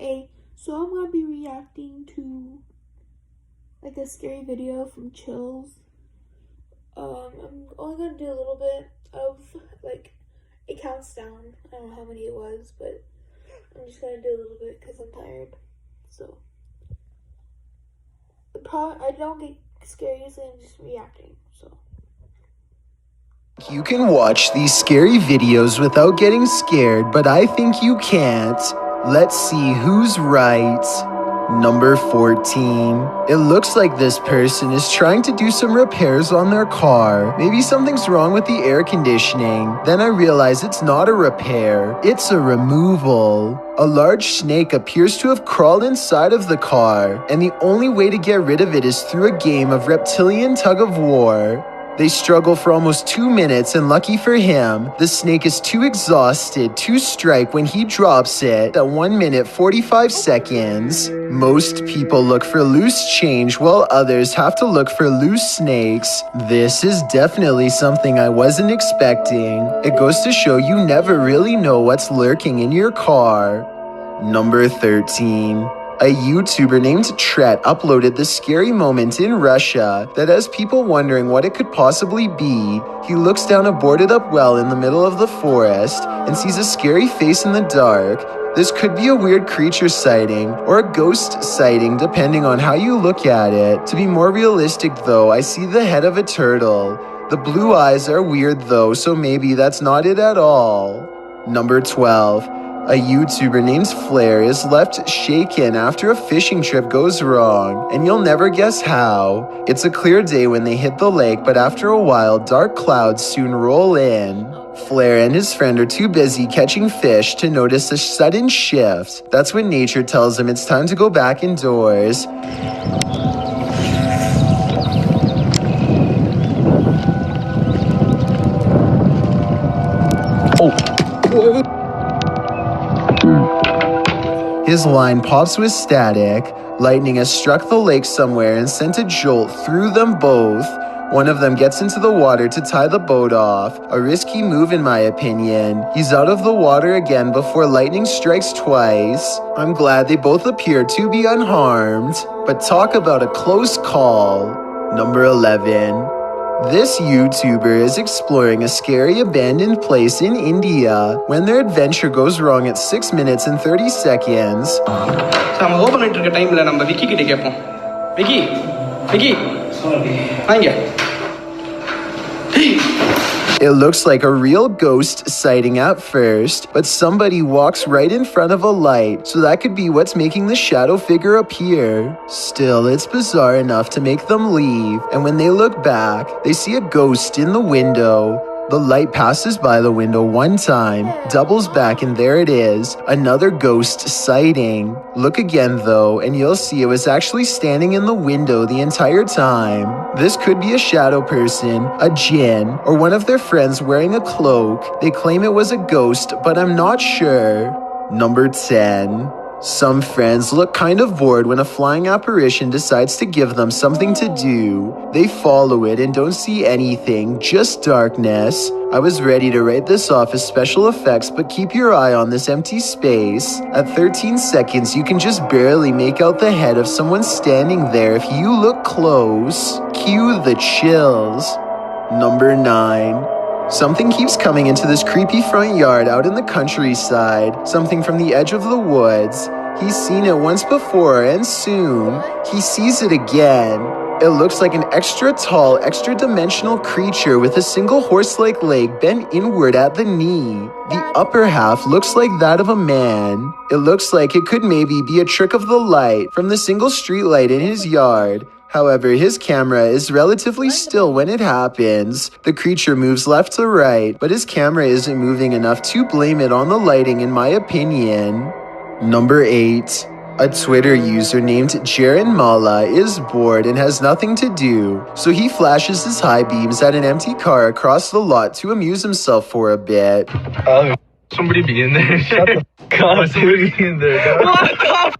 Hey, so I'm gonna be reacting to like a scary video from Chills. I'm only gonna do a little bit of like it counts down. I don't know how many it was, but I'm just gonna do a little bit because I'm tired. So I don't get scared usually. I'm just reacting. So you can watch these scary videos without getting scared, but I think you can't. Let's see who's right. Number 14. It looks like this person is trying to do some repairs on their car. Maybe something's wrong with the air conditioning. Then I realize it's not a repair, it's a removal. A large snake appears to have crawled inside of the car, and the only way to get rid of it is through a game of reptilian tug-of-war. They struggle for almost 2 minutes, and lucky for him, the snake is too exhausted to strike when he drops it at 1 minute 45 seconds. Most people look for loose change while others have to look for loose snakes. This is definitely something I wasn't expecting. It goes to show you never really know what's lurking in your car. Number 13. A YouTuber named Tret uploaded this scary moment in Russia that has people wondering what it could possibly be. He looks down a boarded up well in the middle of the forest and sees a scary face in the dark. This could be a weird creature sighting or a ghost sighting depending on how you look at it. To be more realistic though, I see the head of a turtle. The blue eyes are weird though, so maybe that's not it at all. Number 12. A YouTuber named Flair is left shaken after a fishing trip goes wrong, and you'll never guess how. It's a clear day when they hit the lake, but after a while, dark clouds soon roll in. Flair and his friend are too busy catching fish to notice a sudden shift. That's when nature tells him it's time to go back indoors. His line pops with static. Lightning has struck the lake somewhere and sent a jolt through them both. One of them gets into the water to tie the boat off. A risky move in my opinion. He's out of the water again before lightning strikes twice. I'm glad they both appear to be unharmed. But talk about a close call. Number 11. This YouTuber is exploring a scary abandoned place in India when their adventure goes wrong at 6 minutes and 30 seconds. நம்ம open பண்ணிட்டு இருக்க டைம்ல நம்ம விக்கி கிட்ட கேட்போம். விக்கி விக்கி வாங்க. It looks like a real ghost sighting at first, but somebody walks right in front of a light, so that could be what's making the shadow figure appear. Still, it's bizarre enough to make them leave, and when they look back, they see a ghost in the window. The light passes by the window one time, doubles back, and there it is, another ghost sighting. Look again though, and you'll see it was actually standing in the window the entire time. This could be a shadow person, a djinn, or one of their friends wearing a cloak. They claim it was a ghost, but I'm not sure. Number 10. Some friends look kind of bored when a flying apparition decides to give them something to do. They follow it and don't see anything, just darkness. I was ready to write this off as special effects, but keep your eye on this empty space. At 13 seconds, you can just barely make out the head of someone standing there if you look close. Cue the chills. Number 9. Something keeps coming into this creepy front yard out in the countryside, something from the edge of the woods. He's seen it once before, and soon, he sees it again. It looks like an extra tall, extra dimensional creature with a single horse-like leg bent inward at the knee. The upper half looks like that of a man. It looks like it could maybe be a trick of the light from the single street light in his yard. However, his camera is relatively still when it happens. The creature moves left to right, but his camera isn't moving enough to blame it on the lighting in my opinion. Number 8. A Twitter user named Jaren Mala is bored and has nothing to do, so he flashes his high beams at an empty car across the lot to amuse himself for a bit. Somebody be in there. Shut the God, somebody be in there. What the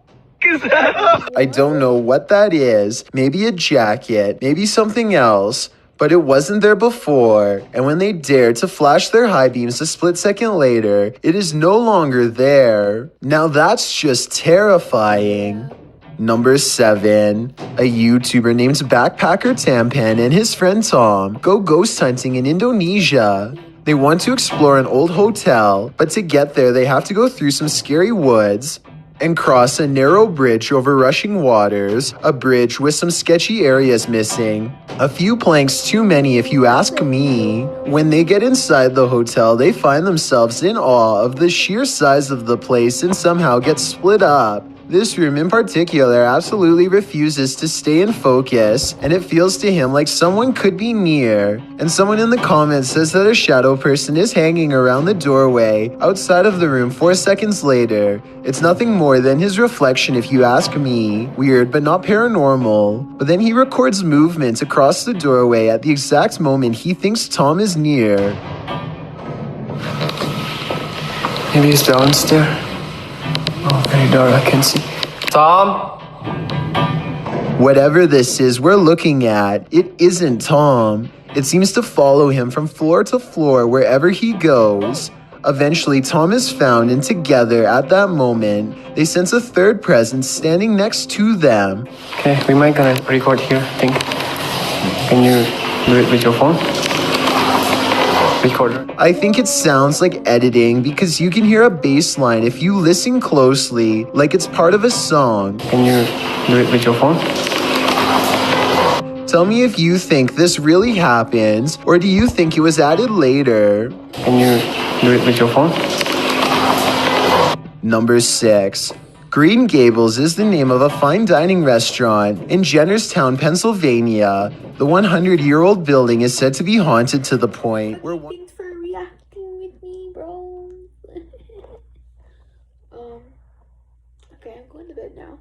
is that? I don't know what that is. Maybe a jacket, maybe something else. But it wasn't there before, and when they dared to flash their high beams a split second later, it is no longer there. Now that's just terrifying. Number 7. A YouTuber named Backpacker Tampan and his friend Tom go ghost hunting in Indonesia. They want to explore an old hotel, but to get there they have to go through some scary woods and cross a narrow bridge over rushing waters, a bridge with some sketchy areas missing. A few planks too many if you ask me. When they get inside the hotel, they find themselves in awe of the sheer size of the place and somehow get split up. This room in particular absolutely refuses to stay in focus, and it feels to him like someone could be near. And someone in the comments says that a shadow person is hanging around the doorway outside of the room 4 seconds later. It's nothing more than his reflection if you ask me. Weird, but not paranormal. But then he records movement across the doorway at the exact moment he thinks Tom is near. Maybe he's downstairs. Oh, very dark, I can see. Tom? Whatever this is we're looking at, it isn't Tom. It seems to follow him from floor to floor wherever he goes. Eventually, Tom is found, and together at that moment, they sense a third presence standing next to them. Okay, we might gonna record here, I think. Can you do it with your phone? Recorder. I think it sounds like editing because you can hear a bass line if you listen closely, like it's part of a song. Can you do it with your phone? Tell me if you think this really happens, or do you think it was added later? Can you do it with your phone? Number 6. Green Gables is the name of a fine dining restaurant in Jennerstown, Pennsylvania. The 100-year-old building is said to be haunted to the point where one... Thanks for reacting with me, bro. Okay, I'm going to bed now.